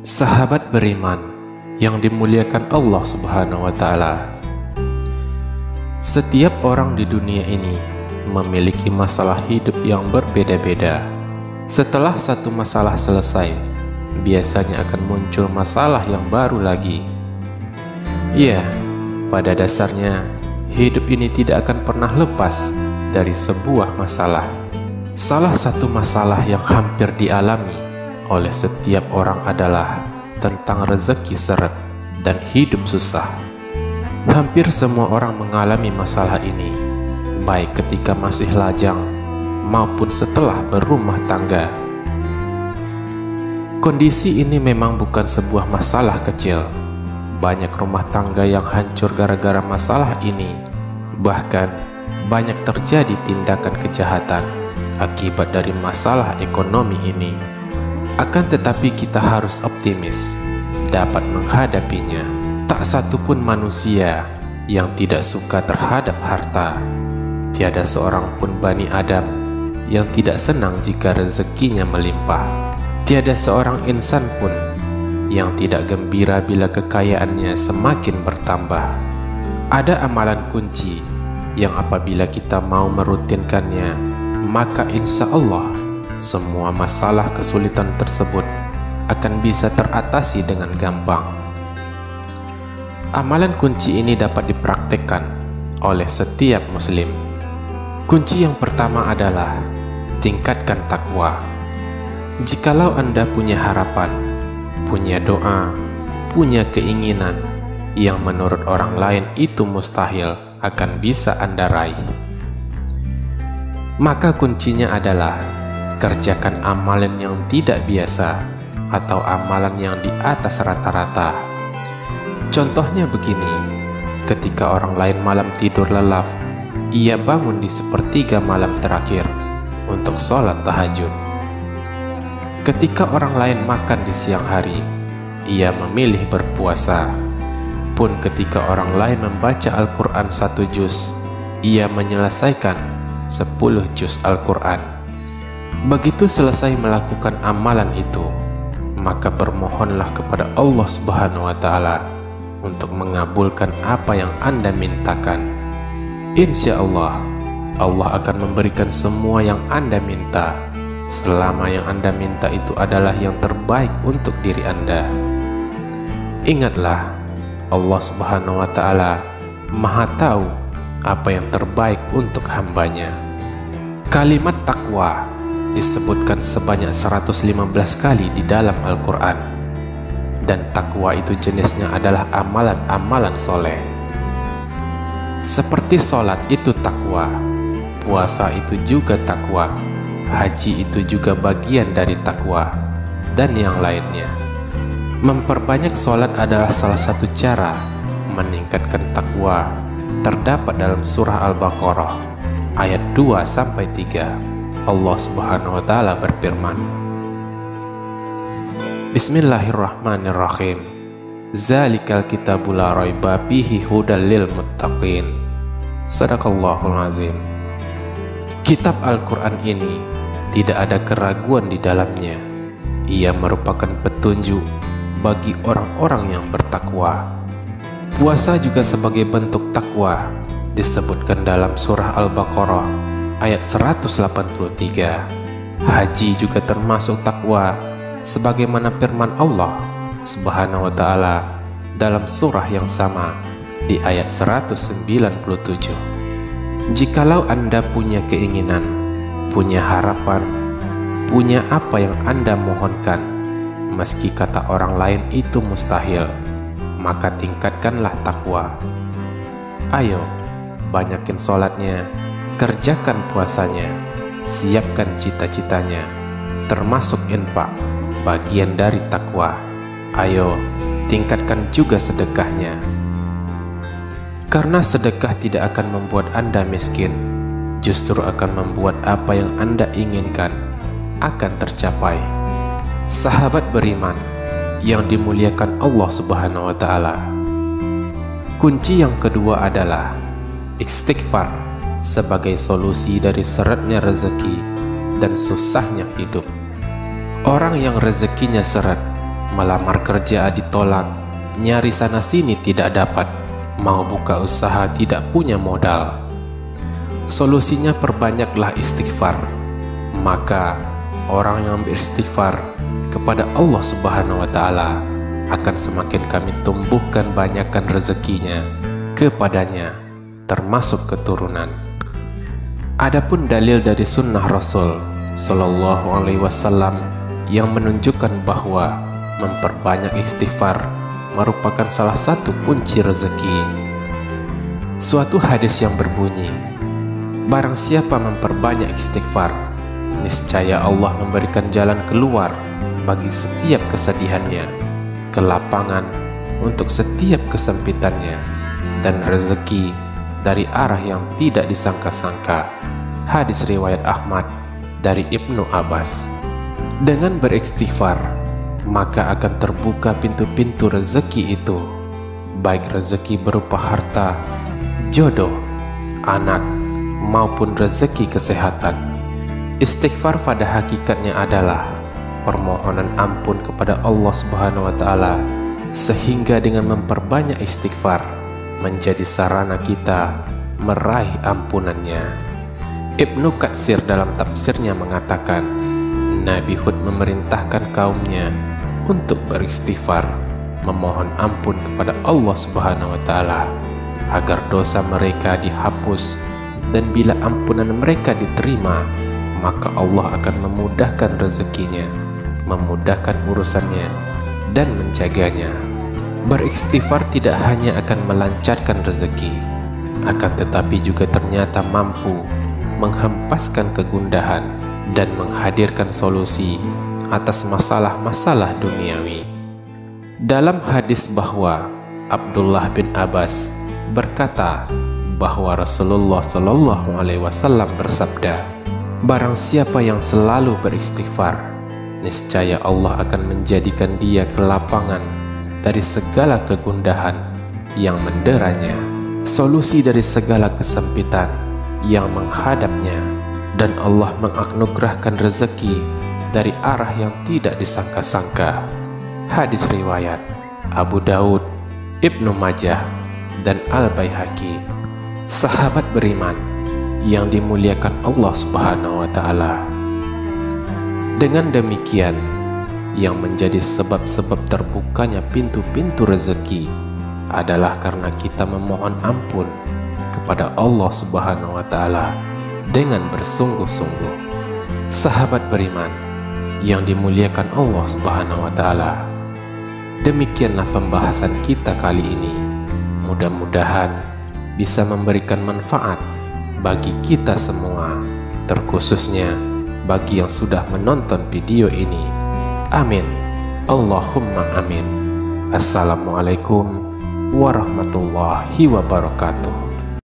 Sahabat beriman yang dimuliakan Allah Subhanahu wa Ta'ala, setiap orang di dunia ini memiliki masalah hidup yang berbeda-beda. Setelah satu masalah selesai, biasanya akan muncul masalah yang baru lagi. Ya, pada dasarnya hidup ini tidak akan pernah lepas dari sebuah masalah. Salah satu masalah yang hampir dialami oleh setiap orang adalah tentang rezeki seret dan hidup susah. Hampir semua orang mengalami masalah ini, baik ketika masih lajang maupun setelah berumah tangga. Kondisi ini memang bukan sebuah masalah kecil. Banyak rumah tangga yang hancur gara-gara masalah ini. Bahkan banyak terjadi tindakan kejahatan akibat dari masalah ekonomi ini. Akan tetapi kita harus optimis dapat menghadapinya. Tak satu pun manusia yang tidak suka terhadap harta. Tiada seorang pun Bani Adam yang tidak senang jika rezekinya melimpah. Tiada seorang insan pun yang tidak gembira bila kekayaannya semakin bertambah. Ada amalan kunci yang apabila kita mau merutinkannya, maka insya Allah semua masalah kesulitan tersebut akan bisa teratasi dengan gampang. Amalan kunci ini dapat dipraktikkan oleh setiap muslim. Kunci yang pertama adalah tingkatkan takwa. Jikalau Anda punya harapan, punya doa, punya keinginan yang menurut orang lain itu mustahil akan bisa Anda raih, maka kuncinya adalah kerjakan amalan yang tidak biasa atau amalan yang di atas rata-rata. Contohnya begini, ketika orang lain malam tidur lelap, ia bangun di sepertiga malam terakhir untuk sholat tahajud. Ketika orang lain makan di siang hari, ia memilih berpuasa. Pun ketika orang lain membaca Al-Quran 1 juz, ia menyelesaikan 10 juz Al-Quran. Begitu selesai melakukan amalan itu, maka bermohonlah kepada Allah Subhanahu wa Ta'ala untuk mengabulkan apa yang Anda mintakan. Insya Allah, Allah akan memberikan semua yang Anda minta, selama yang Anda minta itu adalah yang terbaik untuk diri Anda. Ingatlah, Allah Subhanahu wa Ta'ala Maha tahu apa yang terbaik untuk hambanya. Kalimat takwa disebutkan sebanyak 115 kali di dalam Al-Quran, dan takwa itu jenisnya adalah amalan-amalan soleh. Seperti sholat itu takwa, puasa itu juga takwa, haji itu juga bagian dari takwa, dan yang lainnya. Memperbanyak sholat adalah salah satu cara meningkatkan takwa. Terdapat dalam surah Al-Baqarah ayat 2-3. Allah Subhanahu wa Ta'ala berfirman, Bismillahirrahmanirrahim. Zalikal kitabu la raiba fihi hudal lil muttaqin. Sadaqallahul azim. Kitab Al-Quran ini tidak ada keraguan di dalamnya. Ia merupakan petunjuk bagi orang-orang yang bertakwa. Puasa juga sebagai bentuk takwa, disebutkan dalam surah Al-Baqarah ayat 183. Haji juga termasuk takwa, sebagaimana firman Allah Subhanahu wa Ta'ala dalam surah yang sama di ayat 197. Jikalau Anda punya keinginan, punya harapan, punya apa yang Anda mohonkan, meski kata orang lain itu mustahil, maka tingkatkanlah takwa. Ayo, banyakin sholatnya, kerjakan puasanya, siapkan cita-citanya, termasuk infak, bagian dari takwa. Ayo, tingkatkan juga sedekahnya. Karena sedekah tidak akan membuat Anda miskin, justru akan membuat apa yang Anda inginkan akan tercapai. Sahabat beriman yang dimuliakan Allah Subhanahu wa Ta'ala, kunci yang kedua adalah istighfar sebagai solusi dari seretnya rezeki dan susahnya hidup. Orang yang rezekinya seret melamar kerja ditolak, nyari sana-sini tidak dapat, mau buka usaha tidak punya modal. Solusinya perbanyaklah istighfar. Maka orang yang beristighfar kepada Allah Subhanahu wa Ta'ala akan semakin kami tumbuhkan banyakkan rezekinya kepadanya, termasuk keturunan. Adapun dalil dari sunnah Rasul Sallallahu Alaihi Wasallam yang menunjukkan bahwa memperbanyak istighfar merupakan salah satu kunci rezeki. Suatu hadis yang berbunyi, barang siapa memperbanyak istighfar, niscaya Allah memberikan jalan keluar bagi setiap kesedihannya, kelapangan untuk setiap kesempitannya, dan rezeki dari arah yang tidak disangka-sangka. Hadis riwayat Ahmad dari Ibnu Abbas. Dengan beristighfar, maka akan terbuka pintu-pintu rezeki itu, baik rezeki berupa harta, jodoh, anak, maupun rezeki kesehatan. Istighfar pada hakikatnya adalah permohonan ampun kepada Allah Subhanahu wa Ta'ala, sehingga dengan memperbanyak istighfar menjadi sarana kita meraih ampunannya. Ibnu Katsir dalam tafsirnya mengatakan, Nabi Hud memerintahkan kaumnya untuk beristighfar, memohon ampun kepada Allah Subhanahu wa Ta'ala agar dosa mereka dihapus, dan bila ampunan mereka diterima, maka Allah akan memudahkan rezekinya, memudahkan urusannya, dan menjaganya. Beristighfar tidak hanya akan melancarkan rezeki, akan tetapi juga ternyata mampu menghempaskan kegundahan dan menghadirkan solusi atas masalah-masalah duniawi. Dalam hadis bahwa Abdullah bin Abbas berkata bahwa Rasulullah Shallallahu Alaihi Wasallam bersabda, barang siapa yang selalu beristighfar, niscaya Allah akan menjadikan dia kelapangan dari segala kegundahan yang menderanya, solusi dari segala kesempitan yang menghadapnya, dan Allah menganugerahkan rezeki dari arah yang tidak disangka-sangka. Hadis riwayat Abu Daud, Ibnu Majah, dan Al-Baihaqi. Sahabat beriman yang dimuliakan Allah Subhanahu wa Ta'ala, dengan demikian yang menjadi sebab-sebab terbukanya pintu-pintu rezeki adalah karena kita memohon ampun kepada Allah Subhanahu wa Ta'ala dengan bersungguh-sungguh. Sahabat beriman yang dimuliakan Allah Subhanahu wa Ta'ala, demikianlah pembahasan kita kali ini. Mudah-mudahan bisa memberikan manfaat bagi kita semua, terkhususnya bagi yang sudah menonton video ini. Amin. Allahumma amin. Assalamualaikum warahmatullahi wabarakatuh.